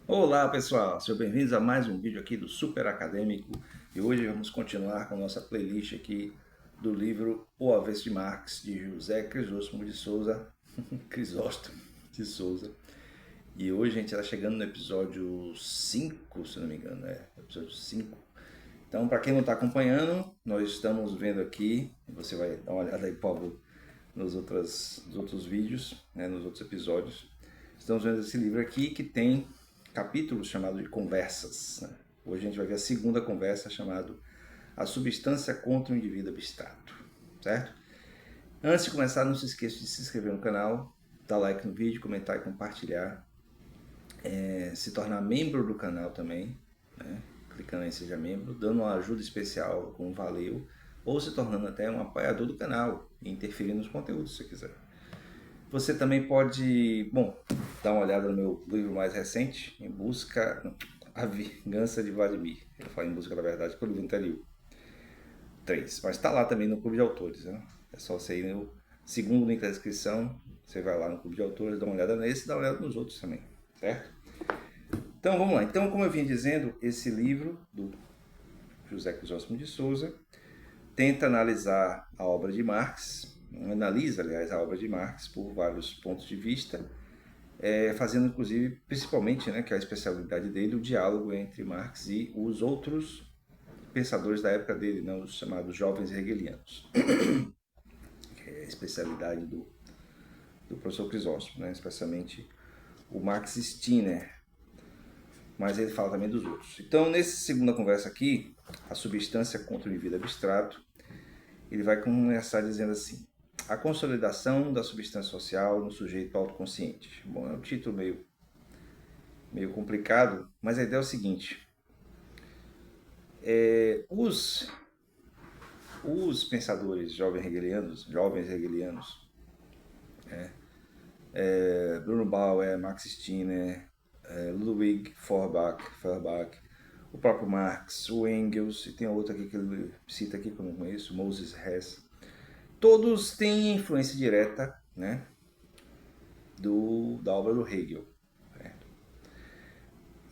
Olá pessoal, sejam bem-vindos a mais um vídeo aqui do Super Acadêmico e hoje vamos continuar com a nossa playlist aqui do livro O Avesso de Marx, de José Crisóstomo de Souza, Crisóstomo de Souza. E hoje a gente está chegando no episódio 5, se não me engano, episódio 5. Então, para quem não está acompanhando, nós estamos vendo aqui, você vai dar uma olhada aí, por favor, nos outros vídeos, nos outros episódios. Estamos vendo esse livro aqui que tem capítulos chamados de conversas. Hoje a gente vai ver a segunda conversa chamada A Substância contra o Indivíduo Abstrato, certo? Antes de começar, não se esqueça de se inscrever no canal, dar like no vídeo, comentar e compartilhar. Se tornar membro do canal também, clicando em Seja Membro, dando uma ajuda especial com valeu, ou se tornando até um apoiador do canal e interferir nos conteúdos se quiser. Você também pode, dar uma olhada no meu livro mais recente, A Vingança de Vladimir. Eu falo Em Busca da Verdade, que é o livro anterior. 3. Mas está lá também no Clube de Autores. É só você ir no segundo link da descrição, você vai lá no Clube de Autores, dá uma olhada nesse e dá uma olhada nos outros também, certo? Então vamos lá. Então, como eu vim dizendo, esse livro do José Crisóstomo de Souza tenta analisar a obra de Marx, analisa, aliás, a obra de Marx por vários pontos de vista, fazendo, inclusive, principalmente, que é a especialidade dele, o diálogo entre Marx e os outros pensadores da época dele, os chamados jovens hegelianos, que é a especialidade do professor Crisóstomo, especialmente o Max Stirner, mas ele fala também dos outros. Então, nessa segunda conversa aqui, A Substância contra o Indivíduo Abstrato, ele vai começar dizendo assim: a consolidação da substância social no sujeito autoconsciente. Bom, é um título meio complicado, mas a ideia é o seguinte: os pensadores jovens hegelianos, Bruno Bauer, Max Stirner, Ludwig Feuerbach, o próprio Marx, o Engels, e tem outro aqui que ele cita aqui que eu não conheço, Moses Hess. Todos têm influência direta, da obra do Hegel.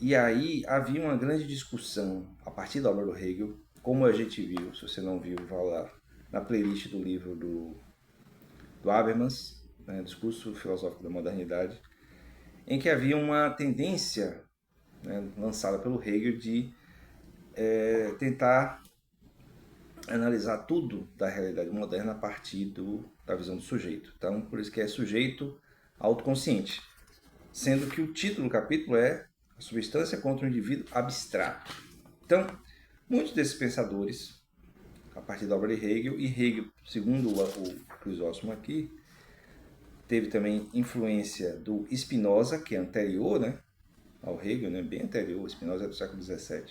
E aí havia uma grande discussão a partir da obra do Hegel, como a gente viu, se você não viu, vá lá na playlist do livro do Habermas, Discurso Filosófico da Modernidade, em que havia uma tendência lançada pelo Hegel de tentar analisar tudo da realidade moderna a partir da visão do sujeito. Então, por isso que é sujeito autoconsciente. Sendo que o título do capítulo é A Substância contra o Indivíduo Abstrato. Então, muitos desses pensadores, a partir da obra de Hegel, e Hegel, segundo o Crisóstomo aqui, teve também influência do Spinoza, que é anterior ao Hegel, bem anterior. Spinoza é do século XVII.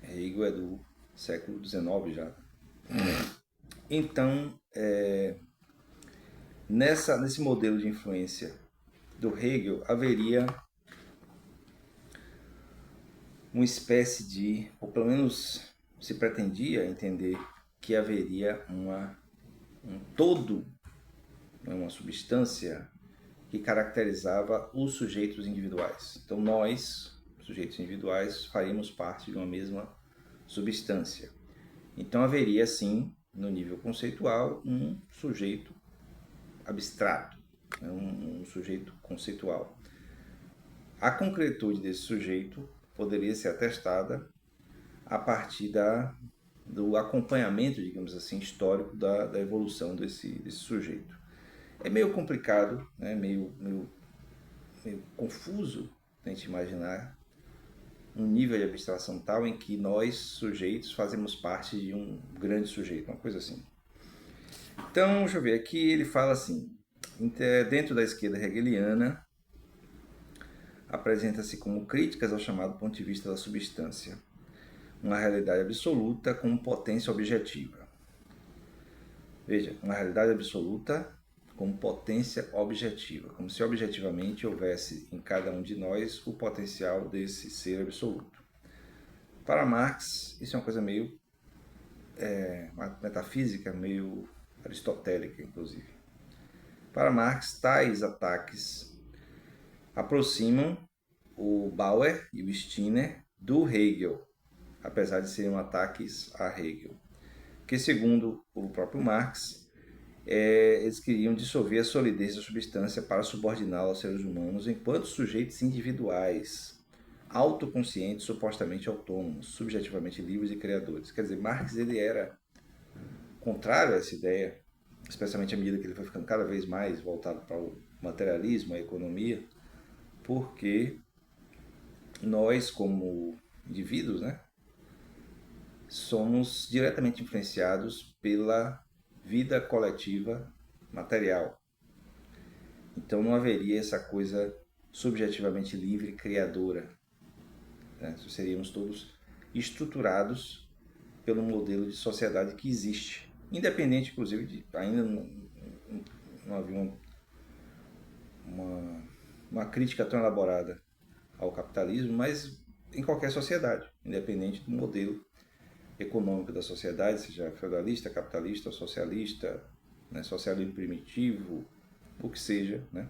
Hegel é do século XIX já. Então, nesse modelo de influência do Hegel, haveria uma espécie de, ou pelo menos se pretendia entender que haveria um todo, uma substância que caracterizava os sujeitos individuais. Então nós, sujeitos individuais, faríamos parte de uma mesma substância. Então haveria, sim, no nível conceitual, um sujeito abstrato, um sujeito conceitual. A concretude desse sujeito poderia ser atestada a partir do acompanhamento, digamos assim, histórico da evolução desse sujeito. É meio complicado, meio confuso a gente imaginar um nível de abstração tal em que nós, sujeitos, fazemos parte de um grande sujeito, uma coisa assim. Então, deixa eu ver, aqui ele fala assim: dentro da esquerda hegeliana, apresenta-se como críticas ao chamado ponto de vista da substância, uma realidade absoluta com potência objetiva. Veja, uma realidade absoluta como potência objetiva, como se objetivamente houvesse em cada um de nós o potencial desse ser absoluto. Para Marx, isso é uma coisa meio uma metafísica, meio aristotélica, inclusive. Para Marx, tais ataques aproximam o Bauer e o Stirner do Hegel, apesar de serem ataques a Hegel. Que, segundo o próprio Marx, eles queriam dissolver a solidez da substância para subordiná-la aos seres humanos enquanto sujeitos individuais, autoconscientes, supostamente autônomos, subjetivamente livres e criadores. Quer dizer, Marx ele era contrário a essa ideia, especialmente à medida que ele foi ficando cada vez mais voltado para o materialismo, a economia, porque nós, como indivíduos, né, somos diretamente influenciados pela vida coletiva material. Então não haveria essa coisa subjetivamente livre, criadora. Né? Seríamos todos estruturados pelo modelo de sociedade que existe. Independente, inclusive, de ainda não havia uma crítica tão elaborada ao capitalismo, mas em qualquer sociedade, independente do modelo econômico da sociedade, seja feudalista, capitalista, socialista, né, socialismo primitivo, o que seja, né,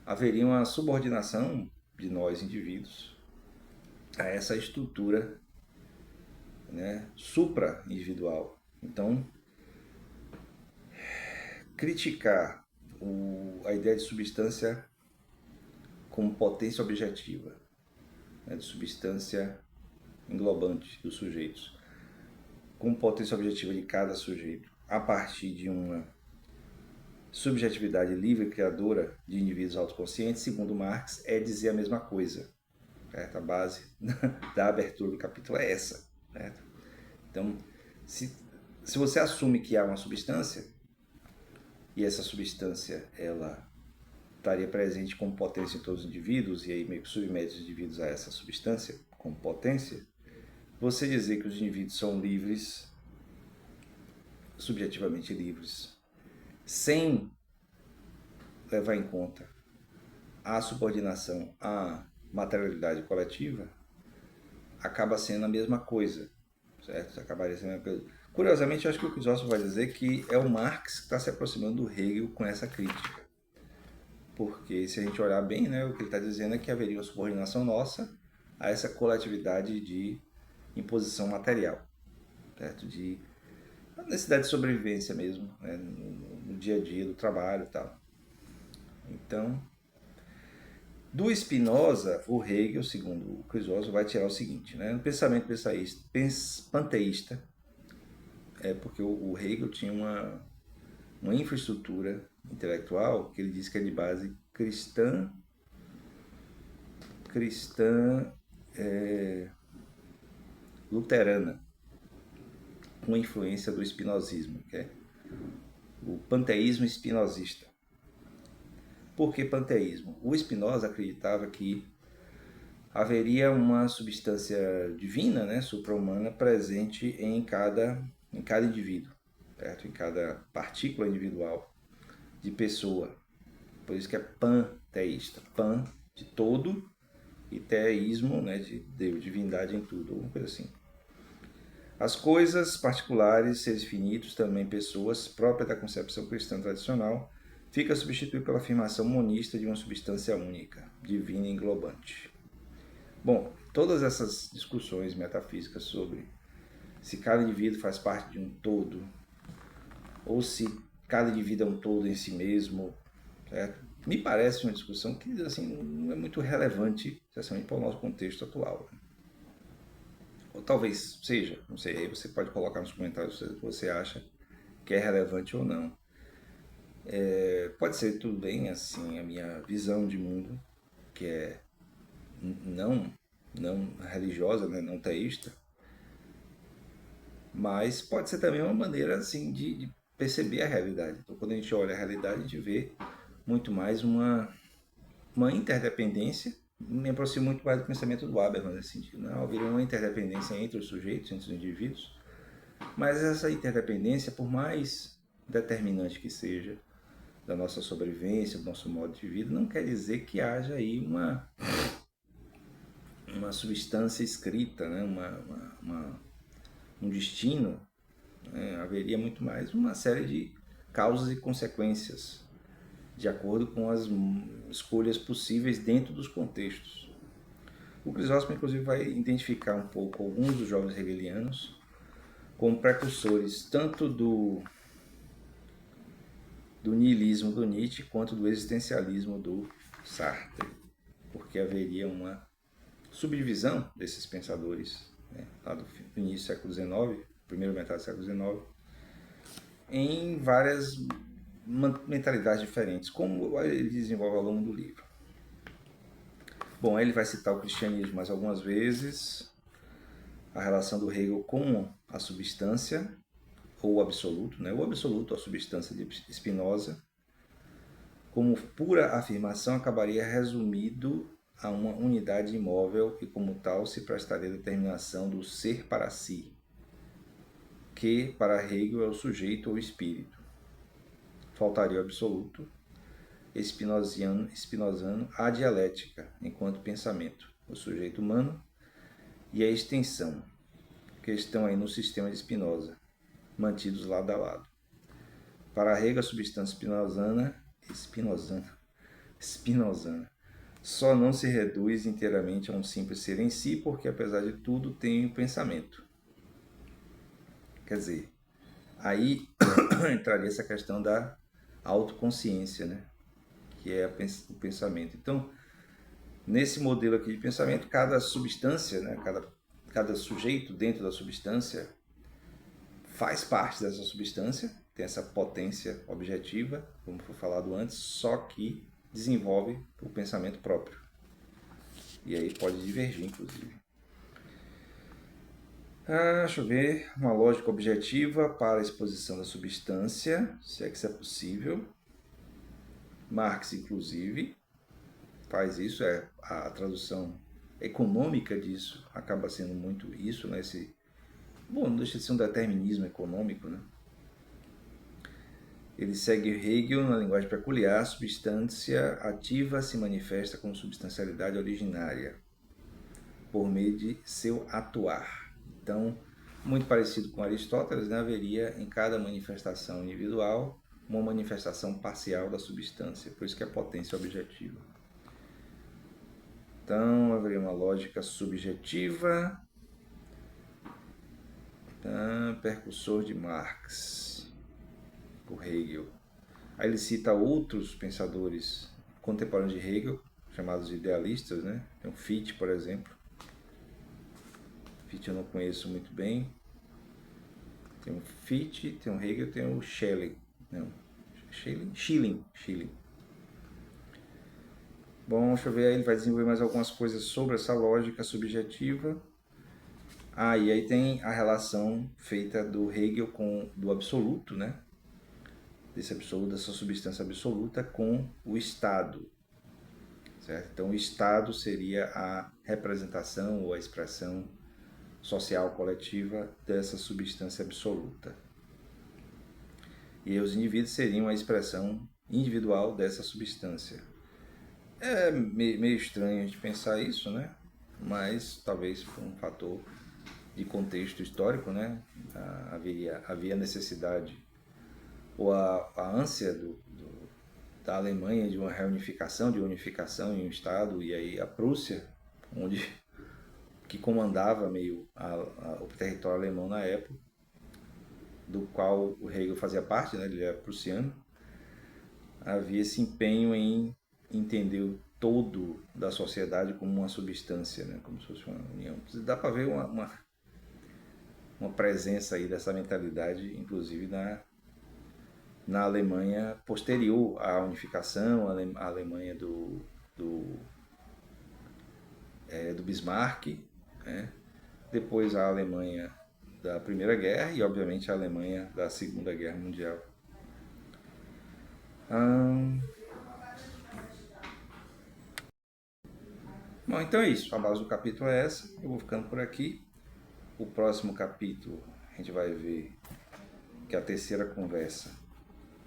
haveria uma subordinação de nós, indivíduos, a essa estrutura, né, supra-individual. Então, criticar a ideia de substância como potência objetiva, né, de substância englobante dos sujeitos, como potência objetiva de cada sujeito, a partir de uma subjetividade livre e criadora de indivíduos autoconscientes, segundo Marx, é dizer a mesma coisa. Certo? A base da abertura do capítulo é essa. Certo? Então, se você assume que há uma substância, e essa substância ela estaria presente como potência em todos os indivíduos, e aí meio que submete os indivíduos a essa substância como potência, você dizer que os indivíduos são livres, subjetivamente livres, sem levar em conta a subordinação à materialidade coletiva, acaba sendo a mesma coisa, certo? Acabaria sendo a mesma coisa. Curiosamente, eu acho que o Crisóstomo vai dizer que é o Marx que está se aproximando do Hegel com essa crítica. Porque se a gente olhar bem, né, o que ele está dizendo é que haveria uma subordinação nossa a essa coletividade de imposição material, certo? De necessidade de sobrevivência mesmo, né, no dia a dia do trabalho e tal. Então, do Spinoza, o Hegel, segundo o Crisóstomo, vai tirar o seguinte, né? No pensamento panteísta, porque o Hegel tinha uma infraestrutura intelectual que ele diz que é de base cristã luterana, com influência do espinosismo, que é o panteísmo espinosista. Por que panteísmo? O Spinoza acreditava que haveria uma substância divina, né, supra-humana, presente em cada indivíduo, certo? Em cada partícula individual de pessoa. Por isso que é panteísta. Pan de todo e teísmo, né, de Deus, divindade em tudo, alguma coisa assim. As coisas particulares, seres finitos, também pessoas, próprias da concepção cristã tradicional, fica substituído pela afirmação monista de uma substância única, divina e englobante. Bom, todas essas discussões metafísicas sobre se cada indivíduo faz parte de um todo, ou se cada indivíduo é um todo em si mesmo, certo? Me parece uma discussão que assim, não é muito relevante, especialmente para o nosso contexto atual. Ou talvez seja, não sei, aí você pode colocar nos comentários o que você acha que é relevante ou não. Pode ser tudo bem, assim, a minha visão de mundo, que é não religiosa, né, não teísta, mas pode ser também uma maneira assim de perceber a realidade. Então, quando a gente olha a realidade, a gente vê muito mais uma interdependência. Me aproximo muito mais do pensamento do Habermas nesse sentido. Não haveria uma interdependência entre os sujeitos, entre os indivíduos, mas essa interdependência, por mais determinante que seja, da nossa sobrevivência, do nosso modo de vida, não quer dizer que haja aí uma substância escrita, né? Um destino, né? Haveria muito mais uma série de causas e consequências, de acordo com as escolhas possíveis dentro dos contextos. O Crisóstomo, inclusive, vai identificar um pouco alguns dos jovens hegelianos como precursores tanto do niilismo do Nietzsche quanto do existencialismo do Sartre, porque haveria uma subdivisão desses pensadores, né, lá do início do século XIX, primeira metade do século XIX, em várias mentalidades diferentes, como ele desenvolve ao longo do livro. Bom, aí ele vai citar o cristianismo mais algumas vezes, a relação do Hegel com a substância, ou o absoluto, né? O absoluto, a substância de Spinoza, como pura afirmação, acabaria resumido a uma unidade imóvel e, como tal, se prestaria a determinação do ser para si, que, para Hegel, é o sujeito ou espírito. Faltaria o absoluto, spinozano, a dialética, enquanto pensamento, o sujeito humano, e a extensão, que estão aí no sistema de Spinoza, mantidos lado a lado. Para Hegel, a substância spinozana só não se reduz inteiramente a um simples ser em si, porque, apesar de tudo, tem o pensamento. Quer dizer, aí entraria essa questão da autoconsciência, né? Que é o pensamento. Então, nesse modelo aqui de pensamento, cada substância, né? cada sujeito dentro da substância faz parte dessa substância, tem essa potência objetiva, como foi falado antes, só que desenvolve o pensamento próprio. E aí pode divergir, inclusive. Deixa eu ver. Uma lógica objetiva para a exposição da substância, se é que isso é possível. Marx, inclusive, faz isso. A tradução econômica disso acaba sendo muito isso, né? Bom, não deixa de ser um determinismo econômico, né? Ele segue Hegel na linguagem peculiar. A substância ativa se manifesta como substancialidade originária, por meio de seu atuar. Então, muito parecido com Aristóteles, né, haveria em cada manifestação individual uma manifestação parcial da substância, por isso que é potência objetiva. Então, haveria uma lógica subjetiva, percussor de Marx, por Hegel. Aí ele cita outros pensadores contemporâneos de Hegel, chamados idealistas, né? Tem o Fichte, por exemplo. Fichte eu não conheço muito bem. Tem o Fichte, tem o Hegel, tem o Schelling. Não, Schilling. Bom, deixa eu ver aí, ele vai desenvolver mais algumas coisas sobre essa lógica subjetiva. E aí tem a relação feita do Hegel do absoluto, né? Desse absoluto, dessa substância absoluta com o Estado. Certo? Então, o Estado seria a representação ou a expressão social coletiva dessa substância absoluta. E os indivíduos seriam a expressão individual dessa substância. É meio estranho a gente pensar isso, né? Mas talvez por um fator de contexto histórico, né? Havia necessidade ou a ânsia da Alemanha de uma reunificação, de unificação em um Estado, e aí a Prússia, que comandava meio o território alemão na época, do qual o Hegel fazia parte, né? Ele era prussiano, havia esse empenho em entender o todo da sociedade como uma substância, né? Como se fosse uma união. Dá para ver uma presença aí dessa mentalidade, inclusive na Alemanha posterior à unificação, a Alemanha do Bismarck, né? Depois a Alemanha da Primeira Guerra e, obviamente, a Alemanha da Segunda Guerra Mundial. Bom, então é isso. A base do capítulo é essa. Eu vou ficando por aqui. O próximo capítulo a gente vai ver que é a terceira conversa.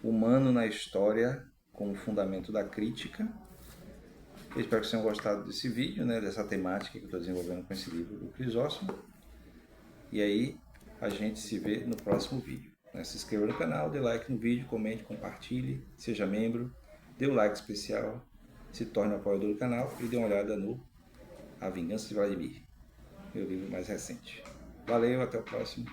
Humano na história como fundamento da crítica. Eu espero que vocês tenham gostado desse vídeo, né, dessa temática que eu estou desenvolvendo com esse livro do Crisóstomo. E aí a gente se vê no próximo vídeo. Se inscreva no canal, dê like no vídeo, comente, compartilhe, seja membro, dê o like especial, se torne um apoiador do canal e dê uma olhada no A Vingança de Vladimir, meu livro mais recente. Valeu, até o próximo.